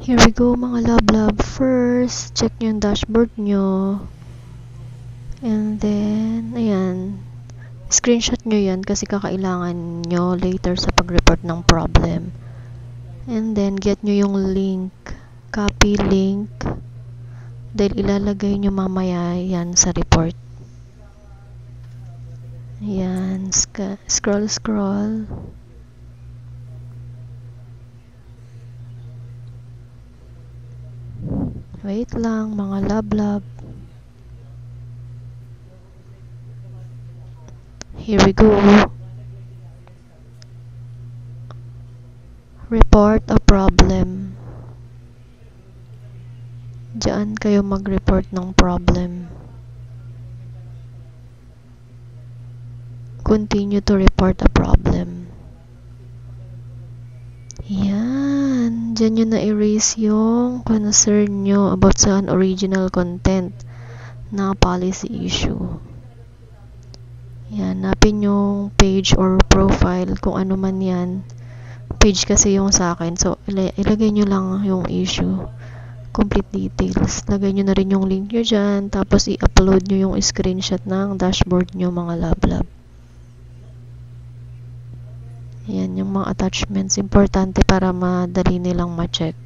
Here we go mga love. First, check nyo yung dashboard nyo. And then, ayan. Screenshot nyo yan kasi kakailangan nyo later sa pag-report ng problem. And then, get nyo yung link. Copy link. Dahil ilalagay nyo mamaya yan sa report. Ayan. Scroll. Wait lang mga love. Here we go. Report a problem. Diyan kayo mag-report ng problem. Continue to report a problem. Yan. Diyan nyo na-erase yung concern nyo about sa unoriginal content na policy issue. Yan. Napin yung page or profile kung ano man yan. Page kasi yung sa akin. So, ilagay nyo lang yung issue. Complete details. Lagay nyo na rin yung link nyo dyan. Tapos, i-upload nyo yung screenshot ng dashboard nyo mga love. Yan, yung mga attachments. Importante para madali nilang ma-check.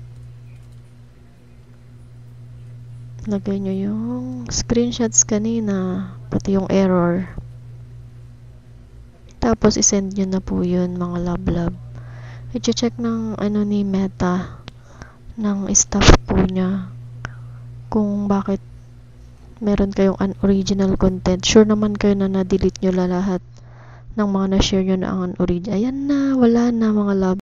Lagay nyo yung screenshots kanina. Pati yung error. Tapos, isend nyo na po yun mga love. I-check ng ni Meta ng staff po niya kung bakit meron kayong unoriginal content. Sure naman kayo na na-delete nyo lahat ng mga na-share nyo na ang unoriginal. Ayan na, wala na mga love.